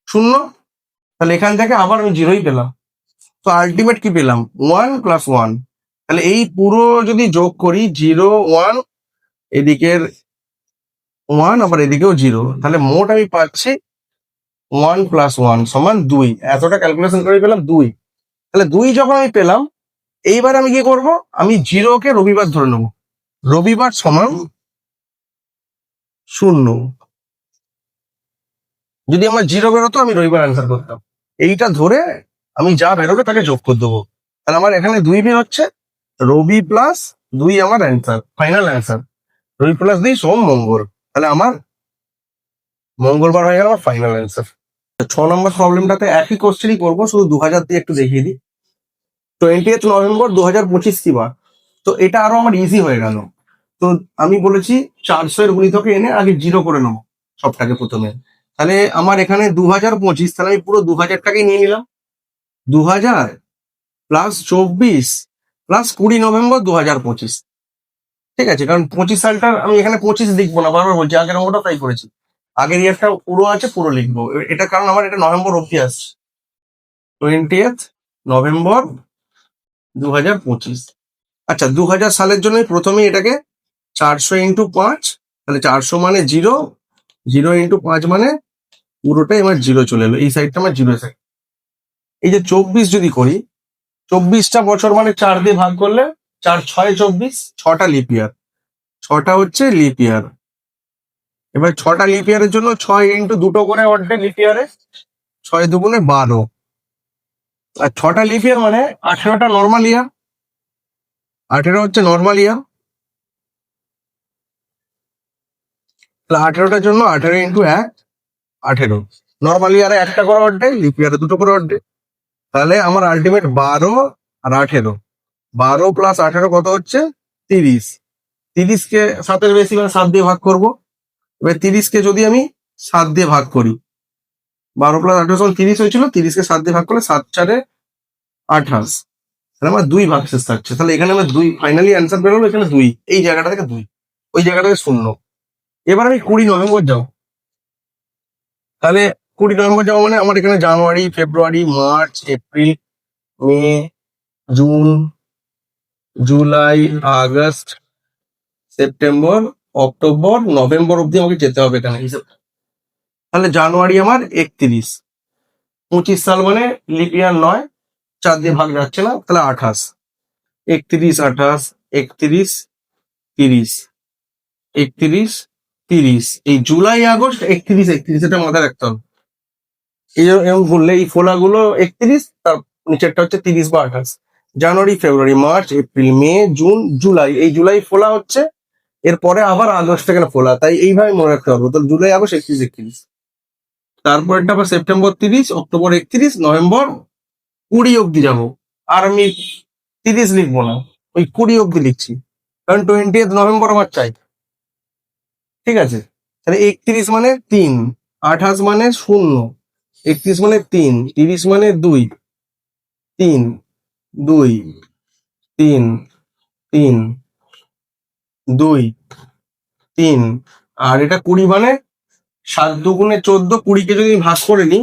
0। তাহলে এখান থেকে আবার আমি 0ই পেলাম। তো আলটিমেট কি পেলাম? 1 + 1। তাহলে এই পুরো যদি যোগ করি, 0 1, এদিকের 1, আবার এদিকেও 0, তাহলে মোট আমি পাচ্ছি 1 + 1 = 2। এতটা ক্যালকুলেশন করে পেলাম 2। তাহলে 2 যখন আমি পেলাম, এইবার আমি কি করব? আমি 0কে রবিবার ধরে নেব। রবিবার সমান 0। যদি আমার 0 বেরোতো, আমি রবিবার অ্যান্সার করতাম। এইটা ধরে আমি যা বেরোবে তাকে যোগ করে দেবো। তাহলে আমার এখানে 2 বেরোচ্ছে। রবি প্লাস 2 আমার অ্যান্সার, ফাইনাল অ্যান্সার। রবি প্লাস 2 মঙ্গল। তাহলে আমার মঙ্গলবার হয়ে গেল আমার ফাইনাল অ্যান্সার। 6 নম্বর প্রবলেমটাতে একই কোশ্চেনই করবো, শুধু 2000 দিয়ে একটু দেখিয়ে দিই। 20th নভেম্বর 2025 কি বার? তো এটা আরো আমার ইজি হয়ে গেল। তো আমি বলেছি 400 এর গুণিতকে এনে আগে 0 করে নেবো সবটাকে প্রথমে। তাহলে আমার এখানে 2025, তাহলে আমি পুরো 2000টাকেই নিয়ে নিলাম। 2000 প্লাস 24 প্লাস 20 নভেম্বর 2025। ঠিক আছে, কারণ 25 সালটা আমি এখানে 25 লিখবো না, বারবার বলছি, আগের অঙ্কটা তাই করেছি। আগের ইয়ারটা পুরো আছে, পুরো লিখবো। এটা কারণ আমার এটা নভেম্বর অব্দি আসছে। 20th November 2025। আচ্ছা, 2000 সালের জন্য প্রথমে এটাকে 400 × 5, তাহলে 400 মানে 0, 0 × 5 মানে পুরোটাই আমার 0 চলে এলো। এই সাইডটা আমার 0 সাইড। এই যে 24 যদি করি, 24টা বছর মানে 4 দিয়ে ভাগ করলে 4 6 24, 6টা লিপ ইয়ার, 6টা হচ্ছে লিপ ইয়ার। এবার 6টা লিপ ইয়ারের জন্য 6 × 2 করে অর্ধে লিপ ইয়ারে, 6 2 12। আর 6টা লিপ ইয়ার মানে 18টা নর্মাল ইয়ার। 18 হচ্ছে নর্মাল ইয়ার। তাহলে 18টার জন্য 18 × 1, 18। নর্মাল ইয়ারে একটা করে অর্ধে, লিপ ইয়ারে 2টো করে অর্ধে। তাহলে আমার আলটিমেট 12 আর 18। 12 প্লাস 18 কত হচ্ছে? 30। 30কে 7-এর বেশি মানে 7 দিয়ে ভাগ করব। এবার 30কে যদি আমি 7 দিয়ে ভাগ করি, 12 প্লাস 18 সমান 30 হয়েছিল, 30কে 7 দিয়ে ভাগ করলে 7 4 28। তাহলে আমার 2 ভাগশেষ থাকছে। তাহলে এখানে আমার 2 ফাইনালি অ্যান্সার বেরোলো, এখানে 2, এই জায়গাটা থেকে 2, ওই জায়গাটা থেকে 0। এবার আমি 20 নভেম্বর যাও। তাহলে 20 নভেম্বর যাওয়া মানে আমার এখানে January, February, March, April, May, June, July, August, September, October, November অব্দি আমাকে যেতে হবে এখানে হিসেব। তাহলে জানুয়ারি আমার 31। 25 সাল মানে লিপ ইয়ার নয়, 4 দিয়ে ভাগ যাচ্ছে না, তাহলে 28। 31 28 31 30 31 30। এই জুলাই আগস্ট 31 31, এটা মাথায় রাখতে হবে। এই এরকম বললে এই ফোলাগুলো 31, তার নিচেরটা হচ্ছে 30 বা 28। জানুয়ারি, February, March, April, May, June, July. এই জুলাই ফোলা হচ্ছে, এরপরে আবার আগস্ট থেকে ফোলা, তাই এইভাবে মনে রাখতে পারবো। তাহলে জুলাই আগস্ট 31 31। তারপরটা আবার সেপ্টেম্বর 30, অক্টোবর 31, নভেম্বর 20 অব্দি যাবো। আর আমি 30 লিখবো না, ওই 20 অব্দি লিখছি, কারণ 20th নভেম্বর আমার চাই। ঠিক আছে, তাহলে 31 মানে 3, 28 মানে 0, 31 মানে 3, 30 মানে 2, 3 2 3 3 2 3। আর এটা 20 মানে 7 2 14, 20কে যদি ভাগ করে নিই,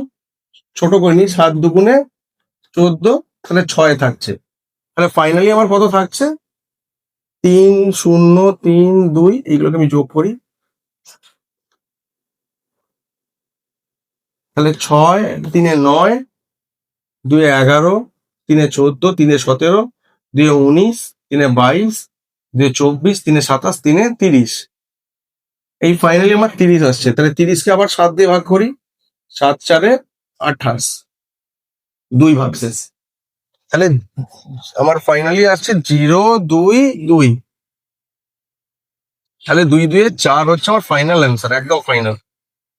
ছোট করে নিই, 7 2 14, তাহলে 6 থাকছে। তাহলে ফাইনালি আমার কত থাকছে? 3 0 3 2। এইগুলোকে আমি যোগ করি, তাহলে 6 3 9, 2 11, 3 14, 3 17, 2 19, 3 22, 2 24, 3 27, 3 30। এই ফাইনালি আমার 30 আসছে। তাহলে 30কে আবার 7 দিয়ে ভাগ করি, 7 4 28, 2 ভাগশেষ। তাহলে আমার ফাইনালি আসছে 0 2 2। তাহলে 2 2 4 হচ্ছে আমার ফাইনাল অ্যান্সার, একদম ফাইনাল।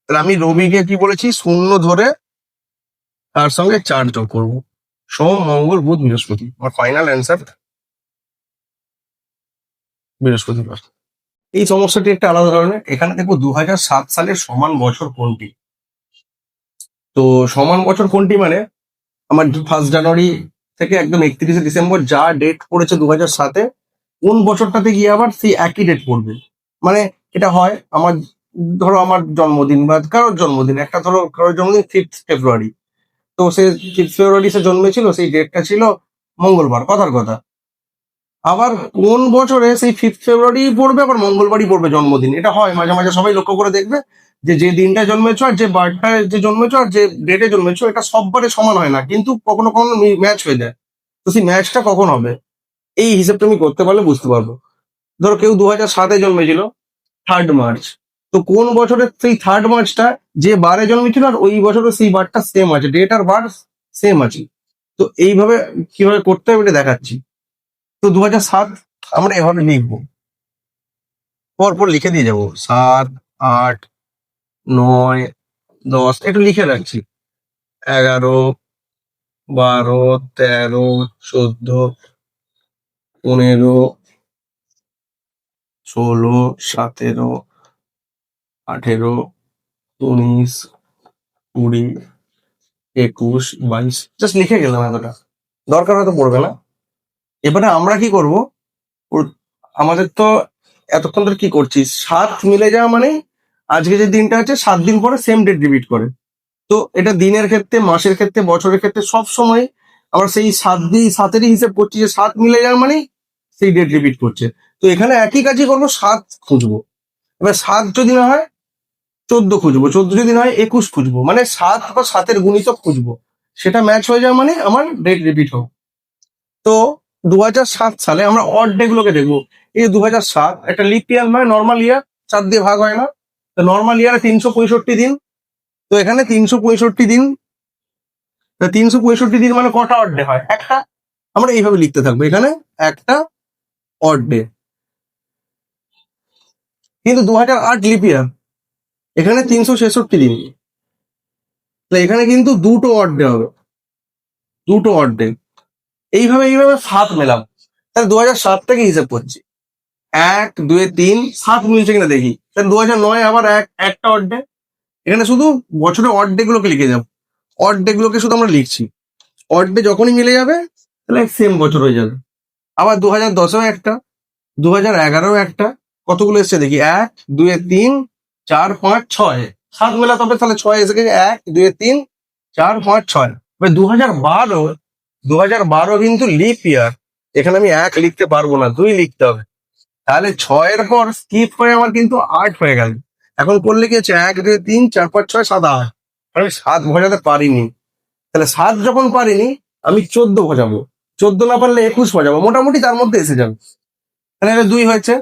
তাহলে আমি রবিকে কি বলেছি? 0 ধরে তার সঙ্গে 4 যোগ করবো। সোম মঙ্গল বুধ বৃহস্পতি, আমার ফাইনাল অ্যান্সার বৃহস্পতিবার। এই সমস্যাটি একটা আলাদা ধরনের। এখানে দেখবো 2007 সালের সমান বছর কোনটি। তো সমান বছর কোনটি মানে আমার 1 জানুয়ারি থেকে একদম 31শে ডিসেম্বর যা ডেট পড়েছে 2007-এ, কোন বছরটাতে গিয়ে আবার সেই একই ডেট পড়বে। মানে এটা হয় আমার, ধরো আমার জন্মদিন বা কারোর জন্মদিন, একটা ধরো কারোর জন্মদিন 5th ফেব্রুয়ারি, তো সে 5th ফেব্রুয়ারি সে জন্মেছিল, সেই ডেটটা ছিল মঙ্গলবার, কথার কথা। আবার কোন বছরে সেই 5th ফেব্রুয়ারি পড়বে, আবার মঙ্গলবারই পড়বে জন্মদিন, এটা হয় মাঝে মাঝে। সবাই লক্ষ্য করে দেখবে যে যে দিনটা জন্মেছো আর যে বারটায় যে জন্মেছো আর যে ডেটে জন্মেছো, এটা সববারে সমান হয় না, কিন্তু কখনো কখনো ম্যাচ হয়ে যায়। তো সেই ম্যাচটা কখন হবে, এই হিসেবটা আমি করতে পারলে বুঝতে পারবো। ধরো কেউ 2007-এ জন্মেছিল, 3rd মার্চ, তো কোন বছরের সেই 3rd মার্চটা যে বারে জন্মেছিল আর ওই বছরের সেই বারটা সেম আছে, ডেট আর বার সেম আছে। তো এইভাবে কিভাবে করতে হবে এটা দেখাচ্ছি। তো 2007 আমরা এভাবে লিখবো, পরপর লিখে দিয়ে যাবো, 7, 8, 9, 10, একটু লিখে রাখছি, 11, 12, 13, 14, 15, 16, 17, 18, 19, 20, 21, 22, জাস্ট লিখে গেলাম এতটা, দরকার হয়তো পড়বে না। এবারে আমরা কি করব, আমাদের তো এতক্ষণ ধরে কি করছিস, 7 মিলে যাওয়া মানে আজকে যে দিনটা আছে 7 দিন পরে সেম ডেট রিপিট করে। তো এটা দিনের ক্ষেত্রে, মাসের ক্ষেত্রে, বছরের ক্ষেত্রে সব সময় আমরা সেই 7-7-এরই হিসেব করছি, যে 7 মিলে যাওয়া মানে সেই ডেট রিপিট করছে। তো এখানে একই কাজই করবো, 7 খুঁজবো। এবার 7 যদি না হয় 14 খুঁজবো, 14 যদি না হয় 21 খুঁজবো, মানে 7 বা 7-এর গুণিতক খুঁজবো, সেটা ম্যাচ হয়ে যাওয়া মানে আমার ডেট রিপিট হোক। তো 2007 সালে আমরা অড ডে গুলোকে দেখবো। এই 2007 একটা লিপ ইয়ার নয়, নর্মাল ইয়ার, 4 দিয়ে ভাগ হয় না। তো নর্মাল ইয়ারে 365 দিন। তো এখানে 365 দিন, 365 দিন মানে কটা অড ডে হয়, একটা। আমরা এইভাবে লিখতে থাকবো, এখানে একটা অড ডে। কিন্তু 2008 লিপ ইয়ার, এখানে 366 দিন, তো এখানে কিন্তু দুটো অড ডে হবে, দুটো অড ডে। এইভাবে এইভাবে 7 মেলাম, তাহলে 2007 থেকে হিসাব করছি, 1, 2, 3, 7 মিলছে কিনা দেখি। তাহলে 2009 আবার একটা অড ডে। এখানে শুধু বছরের অড ডে গুলোকে লিখে যাবো, অড ডে গুলোকে শুধু আমরা লিখছি। অড ডে যখনই মিলে যাবে তাহলে সেম বছর হয়ে যাবে। আবার 2010-এও একটা, 2011-ও একটা, কতগুলো এসছে দেখি, 1, 2, 3, 4, 5, 6, 7 মেলা তবে, তাহলে 6 এসে গেছে, 1, 2, 3, 4, 5, 6। এবার 2012 কিন্তু লিপ ইয়ার, এখানে আমি 1 লিখতে পারবো না, 2 লিখতে হবে। তাহলে 6-এর পর স্কিপ হয়ে আমার কিন্তু 8 হয়ে গেল। এখন করলে কি হচ্ছে, 1, 2, 3, 4, 5, 6, 7, 8, আমি 7 বোঝাতে পারিনি। তাহলে 7 যখন পারিনি, আমি 14 বোঝাবো, 14 না পারলে 21 বোঝাবো, মোটামুটি তার মধ্যে এসে যাবে। তাহলে এটা 2 হয়েছে,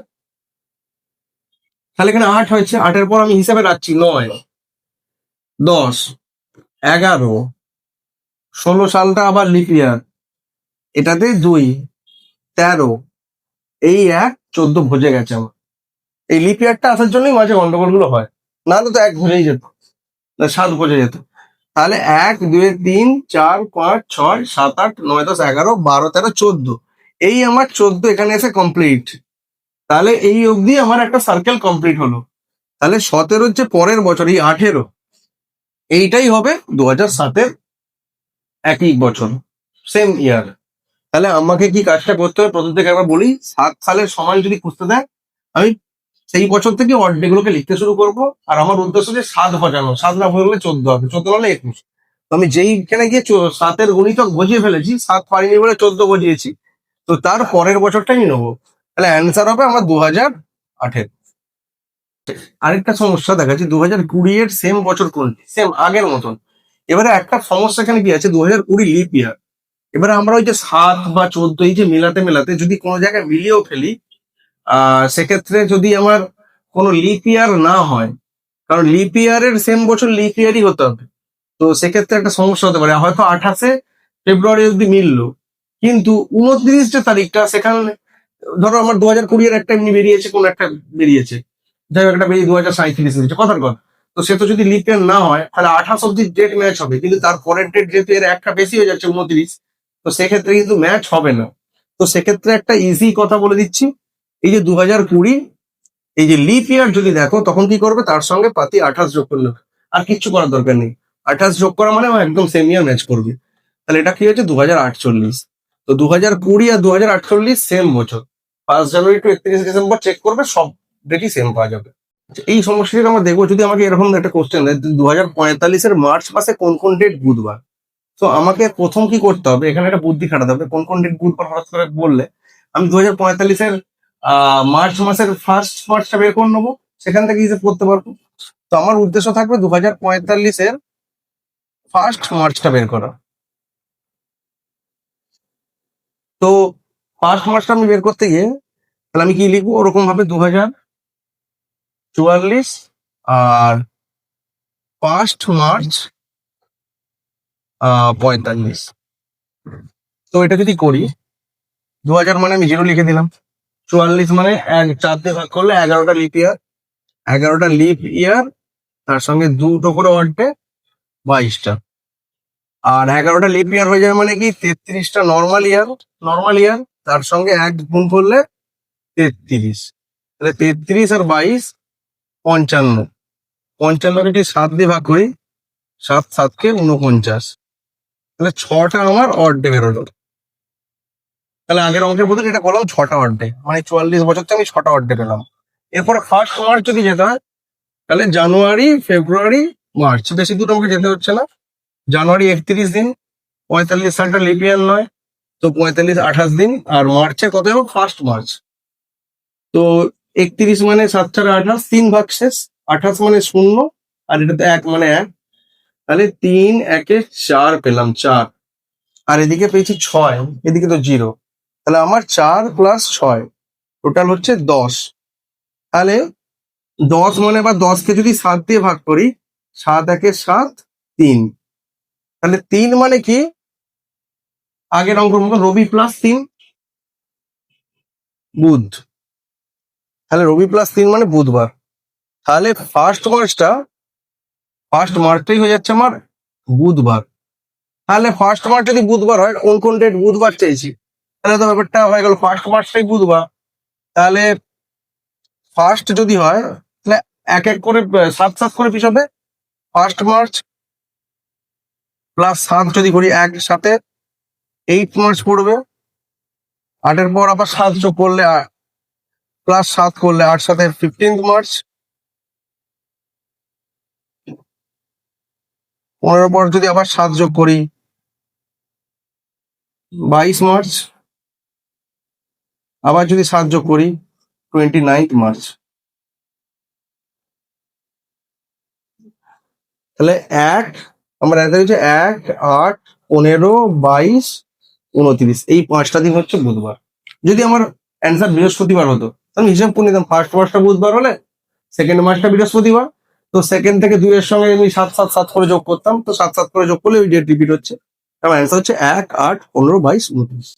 তাহলে এখানে 8 হয়েছে, 8-এর পর আমি হিসাবে রাখছি 9, 10, 11, 16 সালটা আবার লিপ ইয়ার, এটাতে 2, 13, এই 1, 14 ভুজে গেছে আমার। এই লিপ ইয়ারটা আসার জন্যই মাঝে গন্ডগোল গুলো হয়, নাহলে তো 1 ভুজেই যেত, না 7 ভুজে যেত। তাহলে 1, 2, 3, 4, 5, 6, 7, 8, 9, 10, 11, 12, 13, 14, এই আমার 14 এখানে এসে কমপ্লিট। তাহলে এই অবধি আমার একটা সার্কেল কমপ্লিট হলো। তাহলে 17-র যে পরের বছর, এই 18, এইটাই হবে 2007-এর একই বছর, সেম ইয়ার। তাহলে আমাকে কি কাজটা করতে হবে, প্রথম থেকে একবার বলি, 7 সালের সময় যদি খুঁজতে দেয়, আমি সেই বছর থেকে অড ডে গুলোকে লিখতে শুরু করব। আর আমার উদ্দেশ্য যে 7 বজানো, 7 না হলে 14 হবে, 14 হলে 21। তো আমি যেইখানে গিয়ে 7-এর গুণিতক বুঝিয়ে ফেলেছি, 7 পারিনি বলে 14 বুঝিয়েছি, তো তার পরের বছরটা আমি নেবো। তাহলে অ্যান্সার হবে আমার 2018। আরেকটা সমস্যা দেখাচ্ছি, 2020-এর সেম বছর কোনটি, সেম আগের মতন। এবারে একটা সমস্যা এখানে কি আছে, 2020 লিপ ইয়ার। এবারে আমরা ওই যে 7 বা 14 এই যে মেলাতে মেলাতে যদি কোনো জায়গায় মিলিয়েও ফেলি, সেক্ষেত্রে যদি আমার কোনো লিপ ইয়ার না হয়, কারণ লিপ ইয়ারের সেম বছর লিপ ইয়ারই হতে হবে, তো সেক্ষেত্রে একটা সমস্যা হতে পারে। হয়তো 28শে ফেব্রুয়ারি অব্দি মিললো, কিন্তু 29 যে তারিখটা, সেখানে ধরো আমার 2020-এর একটা এমনি বেরিয়েছে, কোন একটা বেরিয়েছে, যাই হোক একটা বেরিয়ে 2037 হয়েছে, কথার কথা। তো সে তো যদি লিপ ইয়ার না হয়, তাহলে 28 অব্দি ডেট ম্যাচ হবে, কিন্তু তার পরের ডেট যেহেতু এর একটা বেশি হয়ে যাচ্ছে, 29, তো সেক্ষেত্রে কিন্তু ম্যাচ হবে না। তো সেক্ষেত্রে একটা ইজি কথা বলে দিচ্ছি, এই যে 2020, এই যে লিপ ইয়ার যদি দেখো, তখন কি করবে, তার সঙ্গে পাতি 28 যোগ করলে হবে। আর কিচ্ছু করার দরকার নেই, 28 যোগ করা মানে ও একদম সেম ইয়ার ম্যাচ করবে। তাহলে এটা কি হচ্ছে 2048। তো 2020 আর 2048 সেম বছর। 1 জানুয়ারি টু 31 ডিসেম্বর চেক করবে, সব ডেটই সেম পাওয়া যাবে। এই সমস্যাটা আমরা দেখবো যদি আমাকে এরকম একটা কোশ্চেন দেয় 2045-এর মার্চ মাসে কোন কোন ডেট বুধবার। তো আমাকে প্রথম কি করতে হবে, এখানে একটা বুদ্ধি খাটাতে হবে। কোন কোন ডেট বুধবার হঠাৎ করে বললে আমি 2045-এর মার্চ মাসের ফার্স্ট মার্চটা বের করে নেবো, সেখান থেকে হিসেব করতে পারবো। তো আমার উদ্দেশ্য থাকবে 2045-এর ফার্স্ট মার্চটা বের করা। তো ফার্স্ট মার্চটা আমি বের করতে গিয়ে তাহলে আমি কি লিখবো, ওরকম ভাবে 2044 আর ফার্স্ট মার্চ 45। তো এটা যদি করি 2000 মানে আমি 0 লিখে দিলাম, 44 মানে 4 দিয়ে ভাগ করলে 11টা লিপ ইয়ার, 11টা লিপ ইয়ার তার সঙ্গে 2টো করে ওয়ার্ডে 22টা। আর 11টা লিপ ইয়ার হয়ে যাবে মানে কি 33টা নর্মাল ইয়ার, নর্মাল ইয়ার তার সঙ্গে 1 গুণ করলে 33। তাহলে 33 আর 22 55। 55কে যদি 7 দিয়ে ভাগ করি, 7 7-কে 49। তাহলে 6টা আমার অর্ডে বেরোলো। তাহলে আগের অঙ্কের বদলে এটা করলাম 6টা অর্ডে, মানে 44 বছর থেকে আমি 6টা অর্ডে পেলাম। এরপরে ফার্স্ট মার্চ যদি যেতে হয় তাহলে জানুয়ারি ফেব্রুয়ারি মার্চ, বেশি দূর আমাকে যেতে হচ্ছে না। জানুয়ারি 31 দিন, 45 সালটা লিপ ইয়ার নয়, তো 45 28 দিন, আর মার্চে কত হবে ফার্স্ট মার্চ। তো 31 মানে 7 4 28, 3 ভাগ শেষ। 28 মানে 0, আর এটাতে 1 মানে 1, তাহলে 3 1-এ 4 পেলাম, 4। আর এদিকে পেয়েছি 6, এদিকে তো 0। তাহলে আমার 4 প্লাস 6 টোটাল হচ্ছে 10। তাহলে 10 মানে বা 10-কে যদি 7 দিয়ে ভাগ করি, 7 1-এ 7, 3। তাহলে 3 মানে কি আগের অঙ্কের মতো রবি প্লাস 3 বুধ। তাহলে রবি প্লাস 3 মানে বুধবার। তাহলে ফার্স্ট মার্চটাই হয়ে যাচ্ছে আমার বুধবার। তাহলে ফার্স্ট মার্চ যদি বুধবার হয়, কোন কোন ডেট বুধবার চাইছি, তাহলে তো ব্যাপারটা হয়ে গেল ফার্স্ট মার্চটাই বুধবার। তাহলে ফার্স্ট যদি হয় তাহলে 1 1 করে 7 7 করে পিস হবে। ফার্স্ট মার্চ প্লাস 7 যদি করি, 1 সাথে 8 মার্চ পড়বে। 8-এর পর আবার 7 যোগ করলে প্লাস 7 করলে 8 সাথে 15 মার্চ। 15-এর পর যদি আবার 7 যোগ করি 22 মার্চ। আবার যদি 7 যোগ করি 29 মার্চ। তাহলে আমার অ্যান্সার হচ্ছে 1 8 15 22 29, এই 5টা দিন হচ্ছে বুধবার। যদি আমার অ্যান্সার বৃহস্পতিবার হতো আমি হিসাব করে নিতাম, ফার্স্ট মার্চটা বুধবার হলে সেকেন্ড মার্চটা বৃহস্পতিবার, তো সেকেন্ড থেকে 2-এর সঙ্গে আমি 7 7 7 করে যোগ করতাম, তো 7 7 করে যোগ করলে ওই ডেট রিপিট হচ্ছে। আমার অ্যান্সার হচ্ছে 1 8 15 22 29।